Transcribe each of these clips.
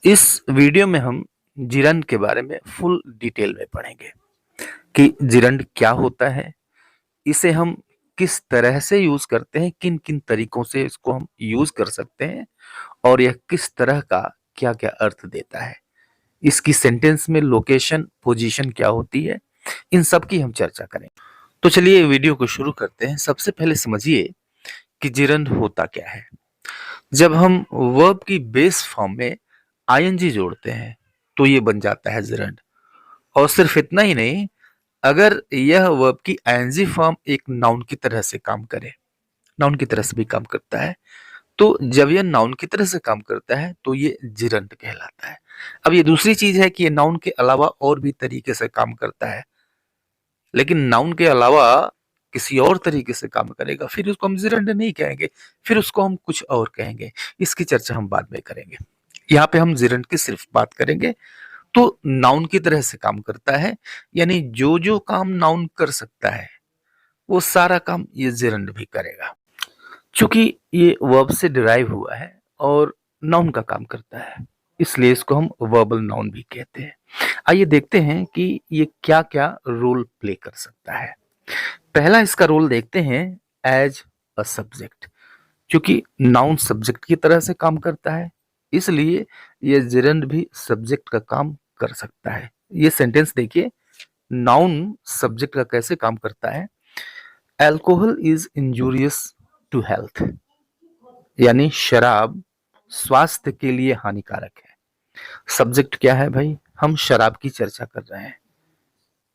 इस वीडियो में हम जिरंड के बारे में फुल डिटेल में पढ़ेंगे कि जिरंड क्या होता है, इसे हम किस तरह से यूज करते हैं, किन किन तरीकों से इसको हम यूज कर सकते हैं और यह किस तरह का क्या क्या अर्थ देता है। इसकी सेंटेंस में लोकेशन पोजीशन क्या होती है, इन सब की हम चर्चा करेंगे। तो चलिए वीडियो को शुरू करते हैं। सबसे पहले समझिए कि जिरंड होता क्या है। जब हम वर्ब की बेस फॉर्म में आईएनजी जोड़ते हैं तो ये बन जाता है जिरंड। और सिर्फ इतना ही नहीं, अगर यह वर्ब की आईएनजी फॉर्म एक नाउन की तरह से काम करे, नाउन की तरह से भी काम करता है, तो जब यह नाउन की तरह से काम करता है तो ये जिरंड कहलाता है। अब ये दूसरी चीज है कि ये नाउन के अलावा और भी तरीके से काम करता है, लेकिन नाउन के अलावा किसी और तरीके से काम करेगा, फिर उसको हम जिरंड नहीं कहेंगे, फिर उसको हम कुछ और कहेंगे। इसकी चर्चा हम बाद में करेंगे। यहाँ पे हम जिरंड की सिर्फ बात करेंगे। तो नाउन की तरह से काम करता है, यानी जो जो काम नाउन कर सकता है वो सारा काम ये जिरंड भी करेगा। चूंकि ये वर्ब से डिराइव हुआ है और नाउन का काम करता है, इसलिए इसको हम वर्बल नाउन भी कहते हैं। आइए देखते हैं कि ये क्या क्या रोल प्ले कर सकता है। पहला इसका रोल देखते हैं, एज अ सब्जेक्ट। क्योंकि नाउन सब्जेक्ट की तरह से काम करता है, इसलिए ये जिरंड भी सब्जेक्ट का काम कर सकता है। ये सेंटेंस देखिए, नाउन सब्जेक्ट का कैसे काम करता है। Alcohol is injurious to health, यानी शराब स्वास्थ्य के लिए हानिकारक है। सब्जेक्ट क्या है भाई, हम शराब की चर्चा कर रहे हैं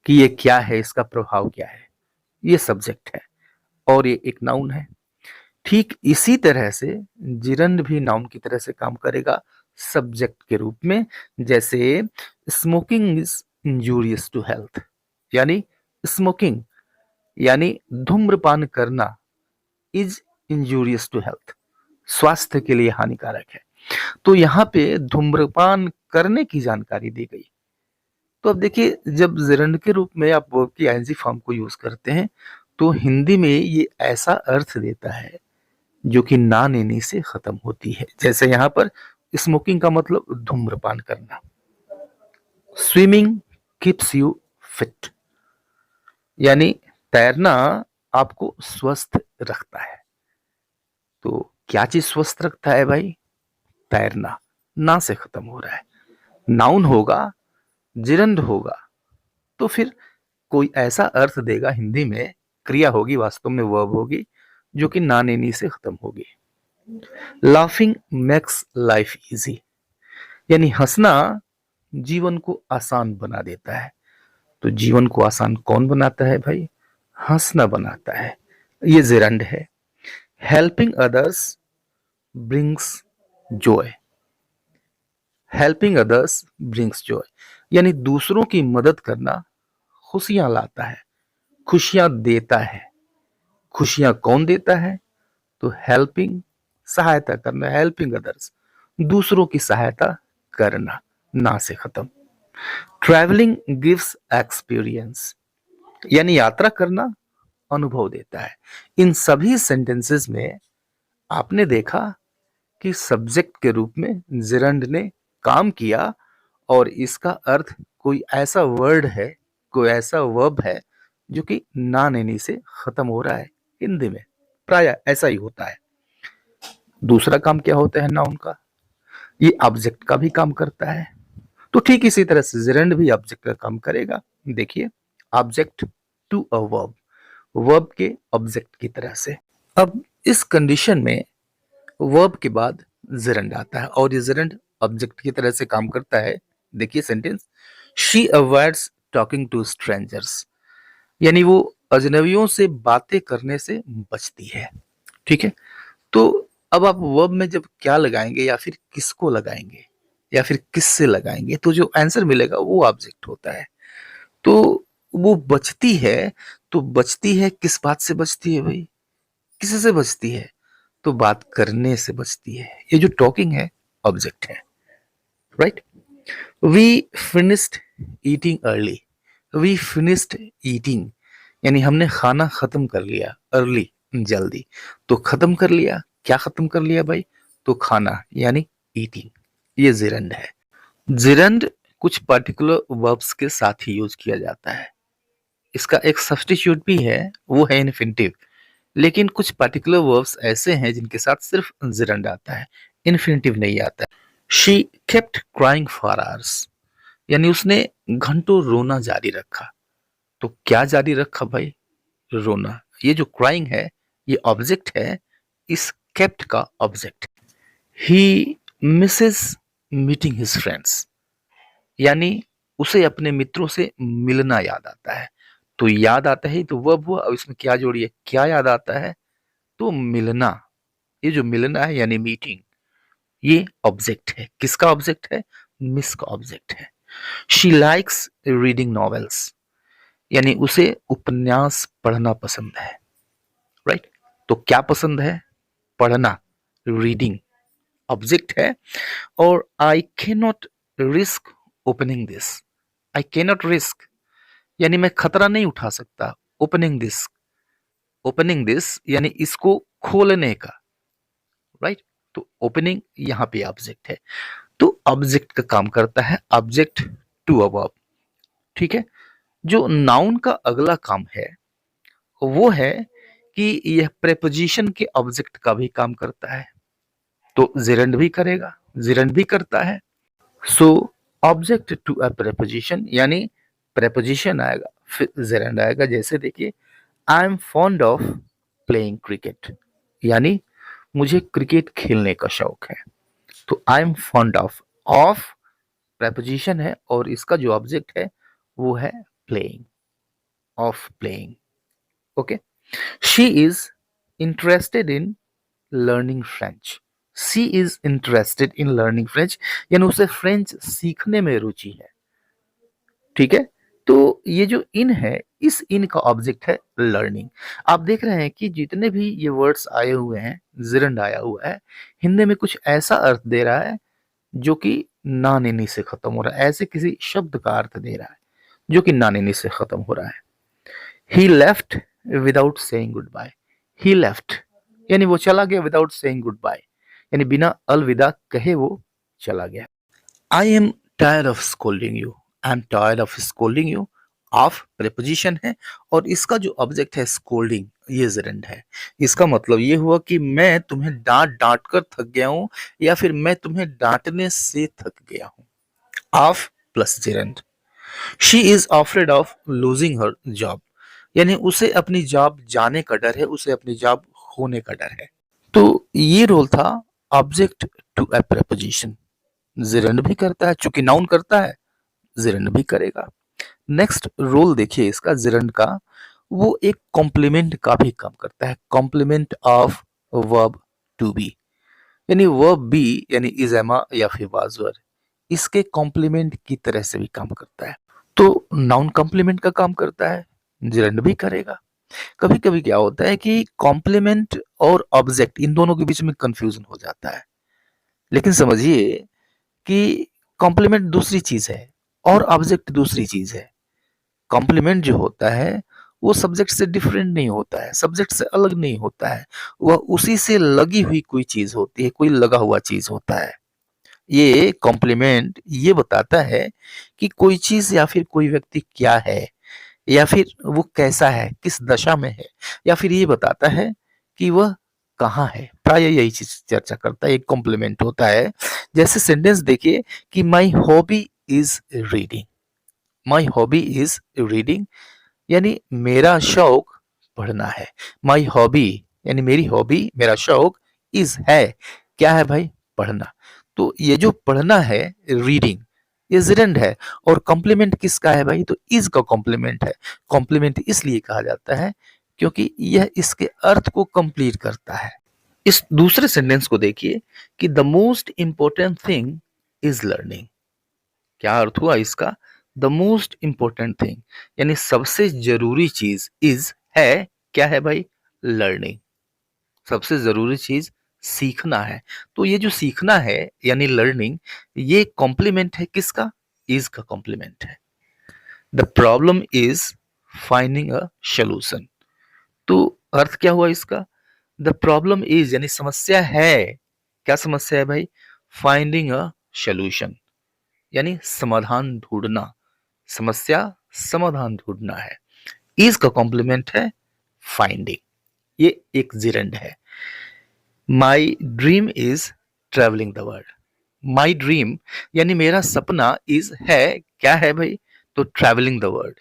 कि ये क्या है, इसका प्रभाव क्या है, ये सब्जेक्ट है और ये एक नाउन है। ठीक इसी तरह से जिरंड भी नाउन की तरह से काम करेगा सब्जेक्ट के रूप में। जैसे smoking is injurious to health, यानी स्मोकिंग यानी धूम्रपान करना इज इंजूरियस टू हेल्थ, स्वास्थ्य के लिए हानिकारक है। तो यहाँ पे धूम्रपान करने की जानकारी दी गई। तो अब देखिए, जब जिरंड के रूप में आप वर्ब की आईएनजी फॉर्म को यूज करते हैं तो हिंदी में ये ऐसा अर्थ देता है जो कि ना नेनी से खत्म होती है। जैसे यहाँ पर स्मोकिंग का मतलब धूम्रपान करना, स्विमिंग कीप्स यू फिट, यानी तैरना आपको स्वस्थ रखता है। तो क्या चीज स्वस्थ रखता है भाई, तैरना। ना से खत्म हो रहा है, नाउन होगा, जिरंड होगा, तो फिर कोई ऐसा अर्थ देगा हिंदी में, क्रिया होगी, वास्तव में वर्ब होगी, जो कि ना नेनी से खत्म होगी। लाफिंग मेक्स लाइफ इजी, यानी हंसना जीवन को आसान बना देता है। तो जीवन को आसान कौन बनाता है भाई, हंसना बनाता है, ये जिरंड है। Helping others brings Joy, helping others brings Joy, यानी दूसरों की मदद करना खुशियां लाता है, खुशियां देता है। खुशियां कौन देता है, तो हेल्पिंग, सहायता करना, हेल्पिंग अदर्स, दूसरों की सहायता करना, ना से खत्म। ट्रैवलिंग गिव्स एक्सपीरियंस, यानी यात्रा करना अनुभव देता है। इन सभी सेंटेंसेस में आपने देखा कि सब्जेक्ट के रूप में जिरंड ने काम किया और इसका अर्थ कोई ऐसा वर्ड है, कोई ऐसा वर्ब है जो कि ना नेनी से खत्म हो रहा है। हिंदी में प्राय ऐसा ही होता है। दूसरा काम क्या होता है नाउन का, ये ऑब्जेक्ट का भी काम करता है। तो ठीक इसी तरह से जिरंड भी ऑब्जेक्ट का काम करेगा। देखिए, object to a verb, verb के ऑब्जेक्ट की तरह से। अब इस कंडीशन में वर्ब के बाद जिरंड आता है और ये जिरंड ऑब्जेक्ट की तरह से काम करता है। देखिए sentence, she avoids talking to strangers, यानी वो अजनबियों से बातें करने से बचती है। ठीक है, तो अब आप वर्ब में जब क्या लगाएंगे या फिर किसको लगाएंगे या फिर किससे लगाएंगे, तो जो आंसर मिलेगा वो ऑब्जेक्ट होता है। तो वो बचती है, तो बचती है किस बात से बचती है भाई, किससे बचती है, तो बात करने से बचती है। ये जो टॉकिंग है ऑब्जेक्ट है, right. We finished eating early, we finished eating, यानी हमने खाना खत्म कर लिया, अर्ली जल्दी, तो खत्म कर लिया, क्या खत्म कर लिया भाई, तो खाना यानी ईटिंग। ये जिरंड है। जिरंड कुछ पर्टिकुलर वर्ब्स के साथ ही यूज किया जाता है। इसका एक सब्स्टिट्यूट भी है, वो है इन्फिनिटिव। लेकिन कुछ पर्टिकुलर वर्ब्स ऐसे हैं जिनके साथ सिर्फ जिरंड आता है, इन्फिनिटिव नहीं आता है। She kept crying for hours, यानी उसने घंटों रोना जारी रखा। तो क्या जारी रखा भाई? रोना। ये जो क्राइंग है ये ऑब्जेक्ट है, इस केप्ट का ऑब्जेक्ट। ही मिसेस मीटिंग हिज फ्रेंड्स, यानी उसे अपने मित्रों से मिलना याद आता है। तो याद आता है तो वर्ब हुआ, और इसमें क्या जोड़िए, क्या याद आता है? तो मिलना। ये जो मिलना है यानी मीटिंग, ये ऑब्जेक्ट है। किसका ऑब्जेक्ट है? मिस का ऑब्जेक्ट है। शी लाइक्स रीडिंग नॉवेल्स, यानी उसे उपन्यास पढ़ना पसंद है। राइट? तो क्या पसंद है? पढ़ना। रीडिंग ऑब्जेक्ट है। और I can not risk opening this. I can not risk, यानी मैं खतरा नहीं उठा सकता। ओपनिंग दिस, ओपनिंग दिस यानी इसको खोलने का। राइट? तो ओपनिंग यहां पे ऑब्जेक्ट है। तो ऑब्जेक्ट का काम करता है ऑब्जेक्ट टू अ वर्ब। ठीक है? जो नाउन का अगला काम है वो है कि यह प्रेपोजिशन के ऑब्जेक्ट का भी काम करता है। तो जिरंड भी करेगा, जिरंड भी करता है। So object to a preposition, यानी प्रेपोजिशन आएगा फिर जिरंड आएगा। जैसे देखिए, I am fond of playing cricket, यानी मुझे क्रिकेट खेलने का शौक है। तो I am fond of preposition है और इसका जो ऑब्जेक्ट है वो है playing, of playing. Okay. She is interested in learning French. She is interested in learning French, यानी उसे फ्रेंच सीखने में रुचि है। ठीक है? तो ये जो इन है, इस इन का ऑब्जेक्ट है लर्निंग। आप देख रहे हैं कि जितने भी ये वर्ड्स आए हुए हैं, जिरंड आया हुआ है, हिंदी में कुछ ऐसा अर्थ दे रहा है जो कि नानेनी से खत्म हो रहा है। ऐसे किसी शब्द का अर्थ दे रहा है जो कि नानेनी से खत्म हो रहा है। He left without saying good bye. He left यानी वो चला गया, विदाउट सेइंग गुड बाय यानी बिना अलविदा कहे वो चला गया। I am tired of scolding you. I am tired of scolding you, of preposition है और इसका जो ऑब्जेक्ट है स्कोल्डिंग, ये जिरंड है। इसका मतलब ये हुआ कि मैं तुम्हें डांट डांट कर थक गया हूं, या फिर मैं तुम्हें डांटने से थक गया हूं। Of plus gerund. She is afraid of losing her job, यानी उसे अपनी जॉब जाने का डर है, उसे अपनी जॉब खोने का डर है। तो ये रोल था object to a preposition. Gerund भी करता है, चूंकि नाउन करता है जिरंड भी करेगा। नेक्स्ट रोल देखिए इसका जिरंड का, वो एक कॉम्प्लीमेंट का भी काम करता है। Complement of verb to be, यानी वर्ब बी यानी इज, एमा या फिर वाज वर, इसके कॉम्प्लीमेंट की तरह से भी काम करता है। तो नाउन कॉम्प्लीमेंट का काम करता है, जिरंड भी करेगा। कभी कभी क्या होता है कि कॉम्प्लीमेंट और ऑब्जेक्ट इन दोनों के बीच में कंफ्यूजन हो जाता है। लेकिन समझिए कि कॉम्प्लीमेंट दूसरी चीज है और ऑब्जेक्ट दूसरी चीज है। कॉम्प्लीमेंट जो होता है वो सब्जेक्ट से डिफरेंट नहीं होता है, सब्जेक्ट से अलग नहीं होता है, वह उसी से लगी हुई कोई चीज होती है, कोई लगा हुआ चीज होता है। ये कॉम्प्लीमेंट ये बताता है कि कोई चीज या फिर कोई व्यक्ति क्या है, या फिर वो कैसा है, किस दशा में है, या फिर ये बताता है कि वह कहाँ है। प्राय यही चीज चर्चा करता है, एक कॉम्प्लीमेंट होता है। जैसे सेंटेंस देखिए कि my hobby is reading. My hobby is reading यानी मेरा शौक पढ़ना है। माई हॉबी यानी मेरी हॉबी, मेरा शौक इज है, क्या है भाई? पढ़ना। तो ये जो पढ़ना है, रीडिंग, ये जिरंड है। और कॉम्प्लीमेंट किसका है भाई? तो इज का कॉम्प्लीमेंट है। कॉम्प्लीमेंट इसलिए कहा जाता है क्योंकि यह इसके अर्थ को कंप्लीट करता है। इस दूसरे सेंटेंस को देखिए कि the most important thing is learning. क्या अर्थ हुआ इसका? द मोस्ट इंपॉर्टेंट थिंग यानी सबसे जरूरी चीज इज है, क्या है भाई? लर्निंग। सबसे जरूरी चीज सीखना है। तो ये जो सीखना है यानी लर्निंग, ये कॉम्प्लीमेंट है किसका? इज का कॉम्प्लीमेंट है। The problem is finding a solution. तो अर्थ क्या हुआ इसका? द प्रॉब्लम इज यानी समस्या है। क्या समस्या है भाई? फाइंडिंग अ सॉल्यूशन, यानी समाधान ढूंढना, समस्या समाधान ढूंढना है। इज का कॉम्प्लीमेंट है फाइंडिंग। ये एक जिरंड है। My dream is travelling the world. My dream यानी मेरा सपना इज है, क्या है भाई? तो ट्रेवलिंग द वर्ल्ड,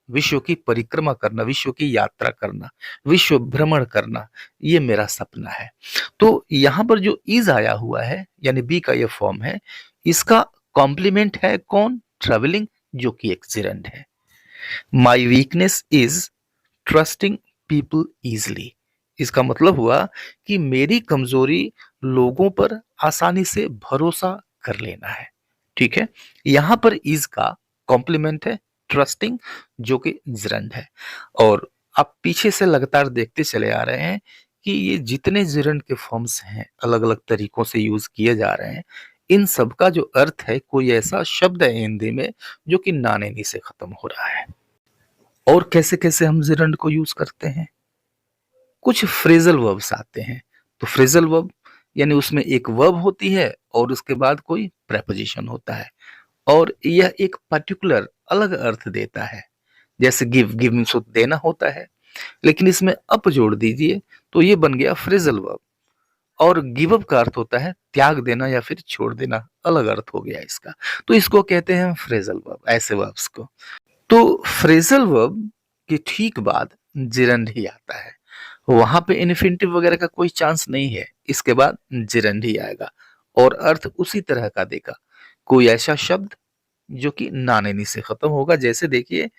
विश्व की परिक्रमा करना, विश्व की यात्रा करना, विश्व भ्रमण करना, ये मेरा सपना है। तो यहां पर जो इज आया हुआ है यानी बी का ये फॉर्म है, इसका कॉम्प्लीमेंट है कौन? ट्रेवलिंग, जो कि एक जिरंड है। My weakness is trusting people easily. इसका मतलब हुआ कि मेरी कमजोरी लोगों पर आसानी से भरोसा कर लेना है। ठीक है, यहां पर इज का कॉम्प्लीमेंट है ट्रस्टिंग, जो कि जिरंड है। और आप पीछे से लगातार देखते चले आ रहे हैं कि ये जितने जिरंड के फॉर्म्स हैं अलग अलग तरीकों से यूज किए जा रहे हैं, इन सब का जो अर्थ है, कोई ऐसा शब्द है हिंदी में जो कि नानेनी से खत्म हो रहा है। और कैसे कैसे हम जिरंड को यूज करते हैं? कुछ फ्रेजल वर्ब्स आते हैं। तो फ्रेजल वर्ब यानी उसमें एक वर्ब होती है और उसके बाद कोई प्रेपोजिशन होता है और यह एक पर्टिकुलर अलग अर्थ देता है। जैसे गिव, गिव मीन्स देना होता है, लेकिन इसमें अप जोड़ दीजिए तो ये बन गया फ्रेजल वर्ब। और गिव अप का अर्थ होता है त्याग देना या फिर छोड़ देना, अलग अर्थ हो गया इसका। तो इसको कहते हैं फ्रेजल वर्ब, ऐसे वर्ब्स को। तो फ्रेजल वर्ब के ठीक बाद जिरंड ही आता है। वहां पे इन्फिनिटिव वगैरह का कोई चांस नहीं है, इसके बाद जिरंड ही आएगा और अर्थ उसी तरह का देगा। कोई ऐसा शब्द जो कि नानेनी से खत्म होगा। जैसे देखिए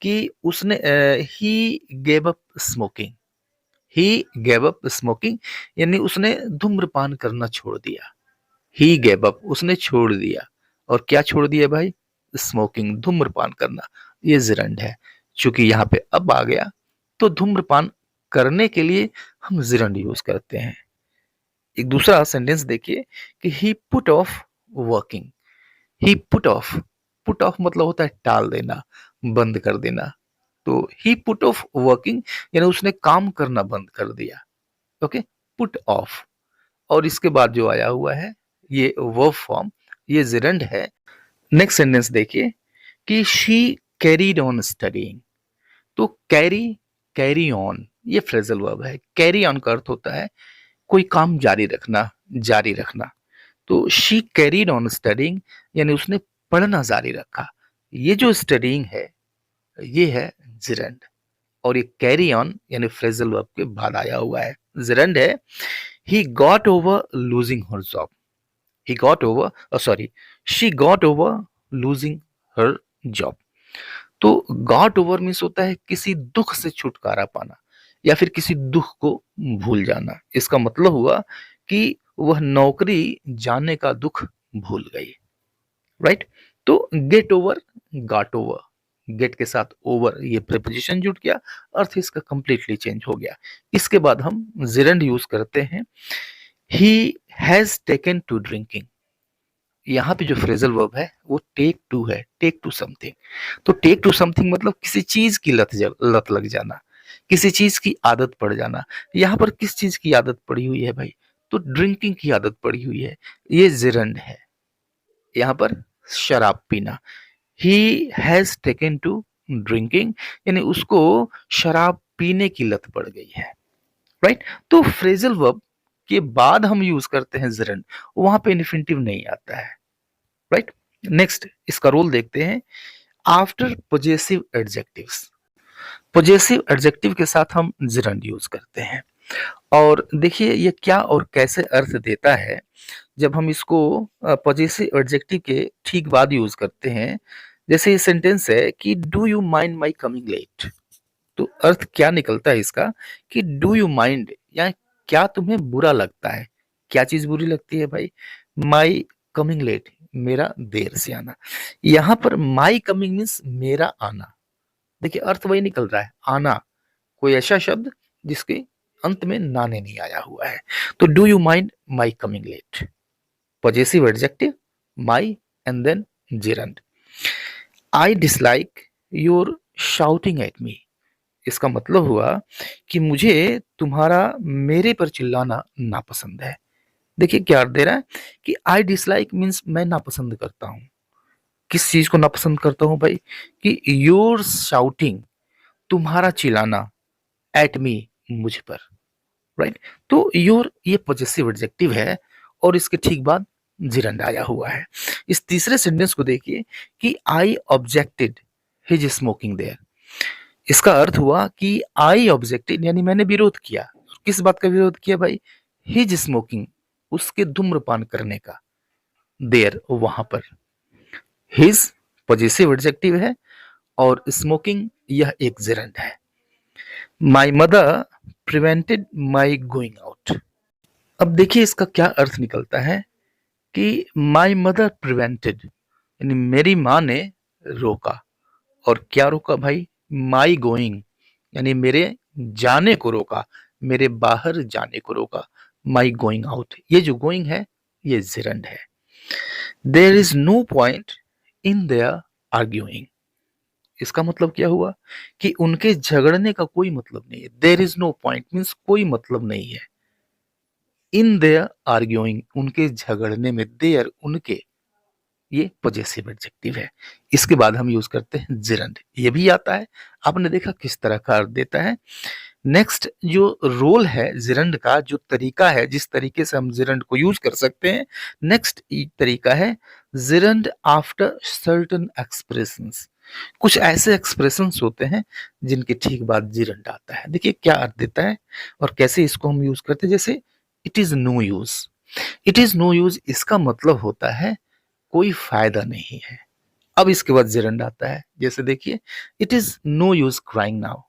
कि उसने he gave up smoking. He gave up smoking यानी उसने धूम्रपान करना छोड़ दिया। ही गेव अप, उसने छोड़ दिया। और क्या छोड़ दिया भाई? स्मोकिंग, धूम्रपान करना। ये जिरंड है। चूंकि यहाँ पे अब आ गया तो धूम्रपान करने के लिए हम जिरंड यूज करते हैं। एक दूसरा सेंटेंस देखिए कि he put off working. He put off, put off मतलब होता है टाल देना, बंद कर देना। तो ही पुट ऑफ वर्किंग यानी उसने काम करना बंद कर दिया। Okay, put off. और इसके बाद जो आया हुआ है ये वर्ब फॉर्म, ये जिरंड है। नेक्स्ट सेंटेंस देखिए कि शी कैरीड ऑन स्टडीइंग। तो कैरी, कैरी ऑन, ये फ्रेजल वर्ब है। कैरी ऑन का अर्थ होता है कोई काम जारी रखना, जारी रखना। तो शी कैरीड ऑन स्टडीइंग यानी उसने पढ़ना जारी रखा। ये जो स्टडीइंग है ये है जिरंड। और ये कैरी ऑन यानी फ्रेजल वर्ब के बाद आया हुआ है, जिरंड है। He got over losing her job. he got over sorry she got over losing her job। तो गॉट ओवर मीन्स होता है किसी दुख से छुटकारा पाना या फिर किसी दुख को भूल जाना। इसका मतलब हुआ कि वह नौकरी जाने का दुख भूल गई। राइट, तो get over, got over, get के साथ ओवर ये प्रीपोजिशन जुड़ गया, अर्थ इसका कंप्लीटली चेंज हो गया। इसके बाद हम जिरंड यूज करते हैं। He has taken to drinking. यहाँ पे जो फ्रेजल वर्ब है वो टेक टू है, टेक टू समथिंग। तो टेक टू समथिंग मतलब किसी चीज की लत लग जाना, किसी चीज की आदत पड़ जाना। यहाँ पर किस चीज की आदत पड़ी हुई है भाई? तो ड्रिंकिंग की आदत पड़ी हुई है, ये जिरंड है। यहाँ पर शराब पीना, he has taken to drinking यानी उसको शराब पीने की लत पड़ गई है। राइट, तो फ्रेजल वर्ब के बाद हम यूज करते हैं जिरंड, वहां पे इन्फिनिटिव नहीं आता है। राइट, नेक्स्ट इसका रोल देखते हैं। After possessive adjectives, possessive adjective के साथ हम जिरंड यूज करते हैं। और देखिए ये क्या और कैसे अर्थ देता है जब हम इसको पॉजिटिव एडजेक्टिव के ठीक बाद यूज करते हैं। जैसे ये सेंटेंस है कि do you mind my coming late. तो अर्थ क्या निकलता है इसका कि डू यू माइंड या क्या तुम्हें बुरा लगता है? क्या चीज बुरी लगती है भाई? माई कमिंग लेट, मेरा देर से आना। यहां पर माई कमिंग मीन्स मेरा आना। देखिए अर्थ वही निकल रहा है, आना, कोई ऐसा शब्द जिसके अंत में नाने नहीं आया हुआ है। तो do you mind my coming late, possessive adjective my and then gerund. I dislike your shouting at me. इसका मतलब हुआ कि मुझे तुम्हारा मेरे पर चिल्लाना नापसंद है। देखिए क्या अर्थ दे रहा है कि आई डिसलाइक मीन्स मैं नापसंद करता हूँ। किस चीज को नापसंद करता हूँ भाई? कि योर शाउटिंग, तुम्हारा चिल्लाना, एट मी, मुझ पर, राइट। तो योर ये पॉजेसिव एडजेक्टिव है और इसके ठीक बाद जिरंड आया हुआ है। इस तीसरे सेंटेंस को देखिए कि आई ऑब्जेक्टेड हिज स्मोकिंग देयर। इसका अर्थ हुआ कि आई ऑब्जेक्टेड यानी मैंने विरोध किया। किस बात का विरोध किया भाई? हिज स्मोकिंग, उसके धूम्रपान करने का, देयर, वहां पर। हिज पॉजेसिव एडजेक्टिव है और स्मोकिंग यह एक जेरंड है। My mother prevented my going out. अब देखिए इसका क्या अर्थ निकलता है कि माई मदर प्रिवेंटेड यानी मेरी माँ ने रोका। और क्या रोका भाई? माई गोइंग यानी मेरे जाने को रोका, मेरे बाहर जाने को रोका। माई गोइंग आउट, ये जो गोइंग है ये जिरंड है। There is no point in their arguing. इसका मतलब क्या हुआ कि उनके झगड़ने का कोई मतलब नहीं है। There is no point means कोई मतलब नहीं है। इन देयर आर्ग्यूइंग, उनके झगड़ने में, देयर उनके, ये पॉजेसिव एडजेक्टिव है। इसके बाद हम यूज करते हैं जिरंड। ये भी आता है, आपने देखा किस तरह का अर्थ देता है। नेक्स्ट जो रोल है जिरंड का, जो तरीका है जिस तरीके से हम जिरंड को यूज कर सकते हैं, नेक्स्ट तरीका है जिरंड आफ्टर सर्टेन एक्सप्रेशंस। कुछ ऐसे एक्सप्रेशंस होते हैं जिनके ठीक बाद जिरंड आता है। देखिए क्या अर्थ देता है और कैसे इसको हम यूज करते हैं। जैसे it is no use. It is no use इसका मतलब होता है कोई फायदा नहीं है। अब इसके बाद जिरंड आता है। जैसे देखिए it is no use crying now,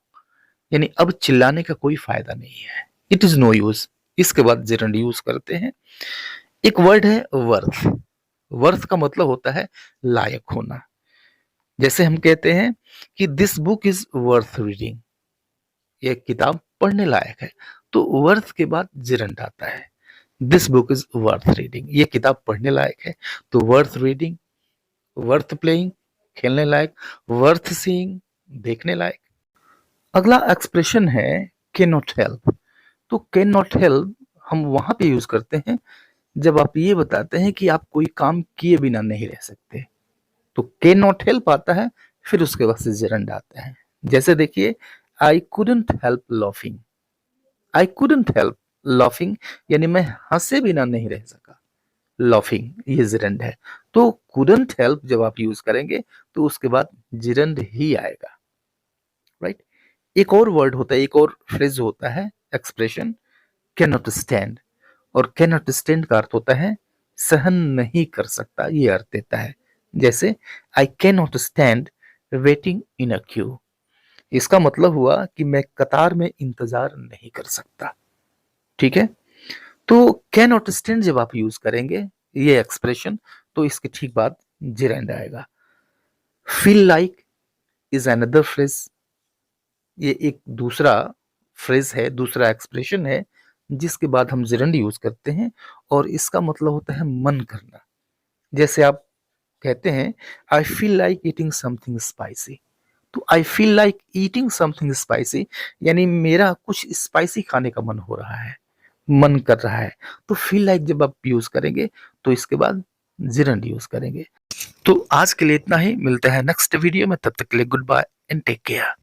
यानी अब चिल्लाने का कोई फायदा नहीं है। इट इज नो यूज, इसके बाद जिरंड यूज करते हैं। एक वर्ड है वर्थ। वर्थ का मतलब होता है लायक होना। जैसे हम कहते हैं कि this book is worth reading, ये किताब पढ़ने लायक है। तो वर्थ के बाद जिरंड आता है। This book is worth reading, ये किताब पढ़ने लायक है। तो वर्थ रीडिंग, वर्थ प्लेइंग, खेलने लायक, वर्थ सीइंग, देखने लायक। अगला एक्सप्रेशन है कैन नॉट हेल्प। तो कैन नॉट हेल्प हम वहां पे यूज करते हैं जब आप ये बताते हैं कि आप कोई काम किए बिना नहीं रह सकते। तो कैन नॉट हेल्प आता है, फिर उसके बाद से जेरंड आता है। जैसे देखिए I couldn't help laughing. I couldn't help laughing यानी मैं हंसे बिना नहीं रह सका। लाफिंग ये जिरंड है। तो कुडंट हेल्प जब आप यूज करेंगे तो उसके बाद जिरंड ही आएगा, राइट। एक और वर्ड होता है, एक और फ्रेज होता है, एक्सप्रेशन कैन नॉट स्टैंड। और कैन नॉट स्टैंड का अर्थ होता है सहन नहीं कर सकता, ये अर्थ देता है। जैसे I can not stand waiting in a Q. इसका मतलब हुआ कि मैं कतार में इंतजार नहीं कर सकता। ठीक है। तो कैन नॉट स्टैंड जब आप यूज करेंगे ये एक्सप्रेशन, तो इसके ठीक बाद जिरंड आएगा। Feel like is another phrase. ये एक दूसरा फ्रेज है, दूसरा एक्सप्रेशन है जिसके बाद हम जिरंड यूज करते हैं और इसका मतलब होता है मन करना। जैसे आप कहते हैं I feel like eating something spicy. तो I feel like eating something spicy यानी मेरा कुछ स्पाइसी खाने का मन हो रहा है, मन कर रहा है। तो फील लाइक जब आप यूज करेंगे तो इसके बाद जिरंड यूज करेंगे। तो आज के लिए इतना ही, मिलते हैं नेक्स्ट वीडियो में, तब तक के लिए goodbye and take care.